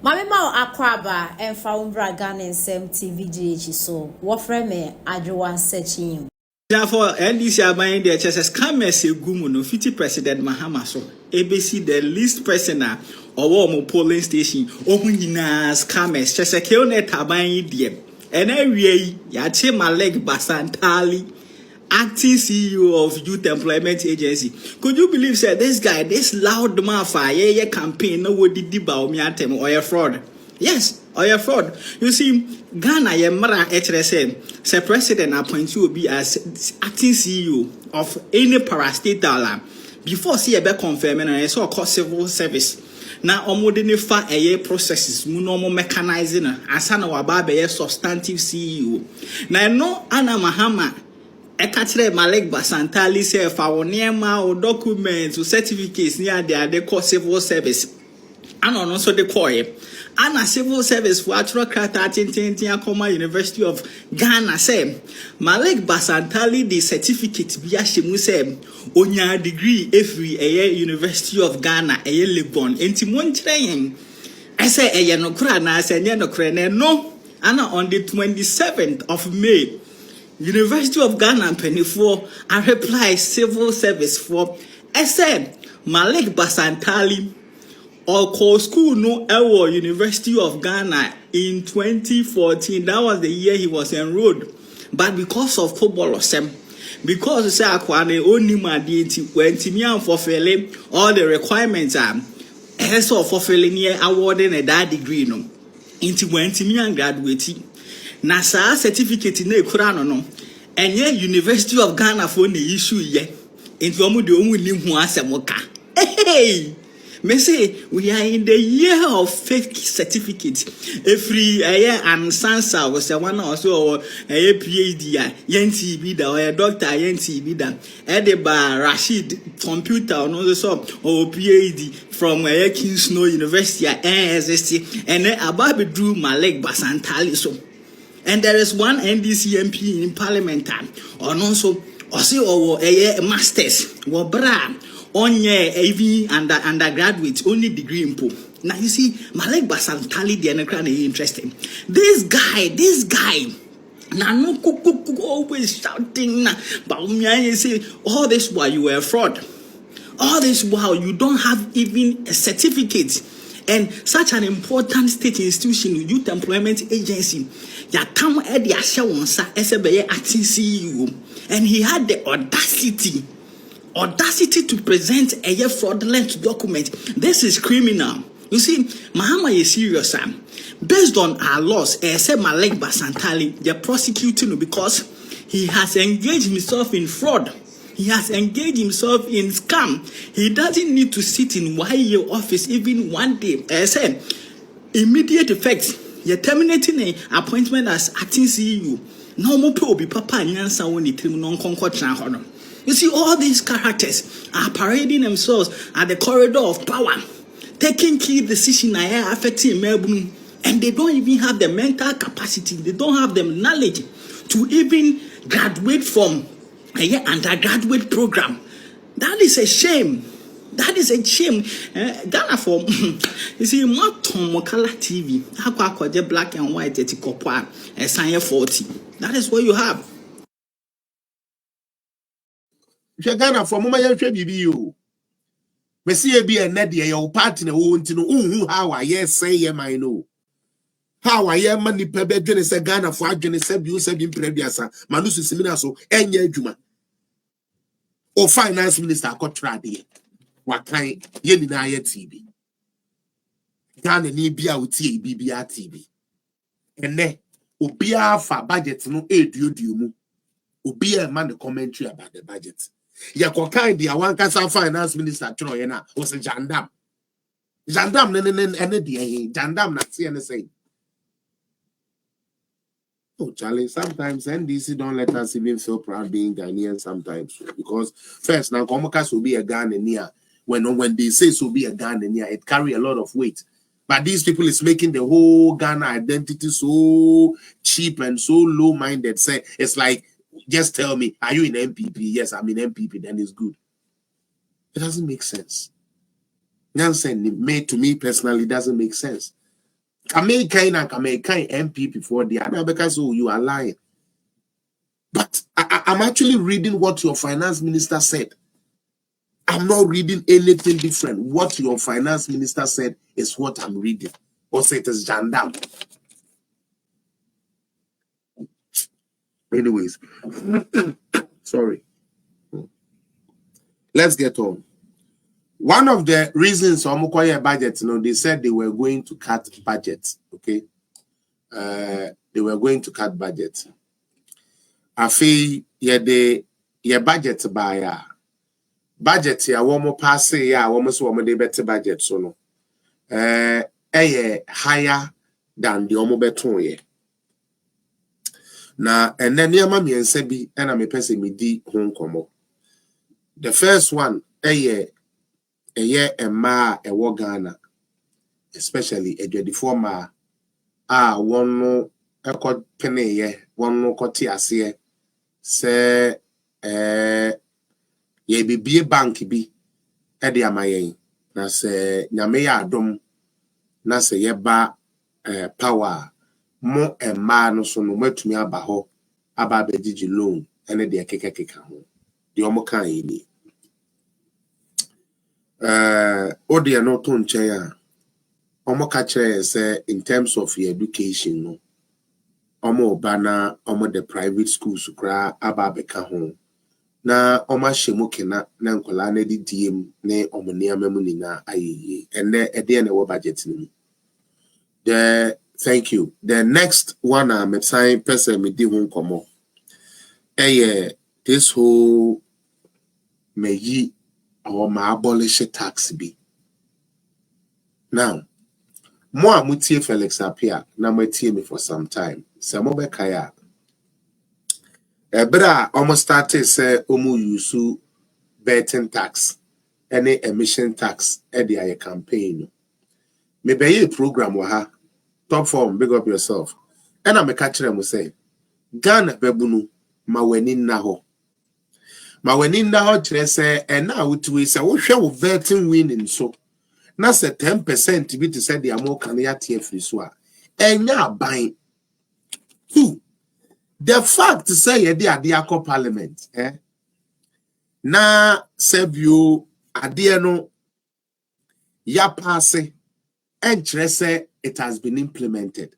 Mami ma akwaba and found Bragan and Sam TVGH so what frame Adjuan searching. Therefore, NDC are buying their churches. Come and say, Gumuno, 50 President Mahama. So, ABC, the least person or warm polling station, open dinners, cameras, just a killnet are buying them. And every Yache Malik Basantali, acting CEO of Youth Employment Agency. Could you believe, sir, this guy, this loud mafia, yeah, campaign, no what did about me at him or a fraud? Yes, or a fraud. You see, Ghana, Yamara HRSM, Sir President appoints you be as acting CEO of any parastatal before see a be confirming and I saw called civil service. Now, fa a year processes, normal mechanizing, asana waba be a substantive CEO. Now, no Anna Mahama. Ekatre Malik Basantali say for near or documents or certificates near they call civil service. And also the coy. And a civil service for actual Kratin Koma University of Ghana say Malik Basantali the certificate via Shimu onya degree every a University of Ghana a Legon. Enti train. I say a yanokra na say no krene no. And on the 27th of May. University of Ghana 24 I reply civil service for SM Malik Basantali or call school no Ewo University of Ghana in 2014. That was the year he was enrolled. But because of football because say akwane only madinti when timian fulfilling all the requirements so fulfilling here awarding a that degree no into when timian graduate. Na saa certificate na ekura no enye University of Ghana for the issue ye enti omo de omu ni hu asemoka hey me say we are in the year of fake certificate every year and sansa was one also PhD yenti da or doctor yenti da edeba Rashid computer no so or PhD from King's Snow University NSST and Ababe Drew Malik Basantali so. And there is one NDC MP in Parliament, or also, a masters, or bra, on AV undergraduate, only degree in po. Now you see, Malik Basantali, the Anacran is interesting. This guy, now no always shouting, but you say, all this while you were a fraud, all this while you don't have even a certificate. And such an important state institution, Youth Employment Agency, Yatam Edi Ashawonsa, SBA acting CEO, and he had the audacity to present a fraudulent document. This is criminal. You see, Mahama is serious, based on our laws, except Malik Basantali, they're prosecuting because he has engaged himself in fraud. He has engaged himself in scam. He doesn't need to sit in YA office even one day. I said, immediate effect. You're terminating an appointment as acting CEO. No more people be papa and answer when it non-concord. You see, all these characters are parading themselves at the corridor of power, taking key decisions affecting Melbourne, and they don't even have the mental capacity. They don't have the knowledge to even graduate from a undergraduate program. That is a shame. That is a shame. Ghana for you see, Mokala TV. How black and white at Copa and Sanya 40. That is what you have. Ghana for Mama Yabu. Messi be a Nadia, your partner won't know how I say, I know. How I am money per bedroom is a Ghana for Genesis, you said in Prebiasa, Manusi Seminaso, and Yajuma. Or finance minister Cotradi. What kind Yenina TV? Ghana need be out BBR TV. And then, Ubia for budget no aid you Ubia man the commentary about the budget. Yakokai, the Awanka finance minister Troyena was a Jandam. Jandam, and Jandam, not see anything. Oh, Charlie, sometimes NDC don't let us even feel proud being Ghanaian sometimes. Because first, now Komokas will be a Ghanaian. When they say so be a Ghanaian, it carry a lot of weight. But these people is making the whole Ghana identity so cheap and so low-minded. Say it's like, just tell me, are you in MPP? Yes, I'm in MPP, then it's good. It doesn't make sense. Nonsense, to me personally, doesn't make sense. American MPP for the other because you are lying. But I'm actually reading what your finance minister said. I'm not reading anything different. What your finance minister said is what I'm reading. Or say it is Jandam. Anyways, sorry. Let's get on. One of the reasons Omukoye budget, they said they were going to cut budget. Okay. They were going to cut budget. I feel yeah budget by budget ya womo pass ya womo so womo de better budget so no higher than the womo beton ye na and then near mami and sebi and I'm a person me di home komo. The first one a ma a Ghana, especially a 24 ma one no a called penny ye one no cotias say ye be a bank be edi amaye na se nyame ya adom na se ye ba power mo ma no so no matumi aba ho aba be digi loan ene de keka ho de omo kan yi ni odi no to nchen a omo ka kire say in terms of your education no omo ba na omo the private schools kra aba be ka ho na oma shemu kena na nkola na di DM ne omonia memu ni na ayeye ene ede na wo budget ni thank you. The next one I'm saying person me di won komo this whole meyi or ma abolish tax be now mo amutie Felix appear na matie me for some time se mo be kaya Ebra almost started say omu yusu betting tax, any emission tax at the campaign. Maybe a program waha top form, big up yourself. And I'm a catcher them will say, Ghana bebunu ma wenin na ho. Ma wenin na ho say and now we say we share betting winning so. Na say 10% to be to say the amo can ya free so. And ya buying 2. The fact to say ye dey parliament na sebio ade no ya pass and say it has been implemented.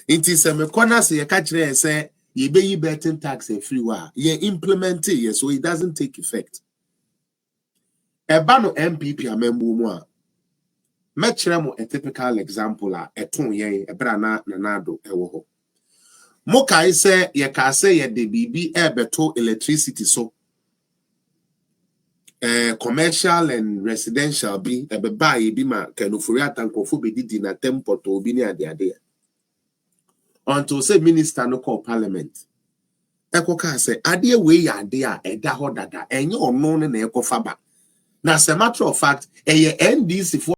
It is a corner say ye ka kire say ye be yi betting tax everywhere. Ye implement it so it doesn't take effect. Eba no MPP amembu mu a me kire mo a typical example a eton ye ebra na nanado ewo ho. Mo kai say ye ka say ye de bibi beto electricity so commercial and residential be buy be ma kanofuri atankofo be didi na tempo to obi ni ade until say minister no call parliament ekoka say ade we ya ade a eda ho dada enye ono ne na ekofa ba na as a matter of fact NDC for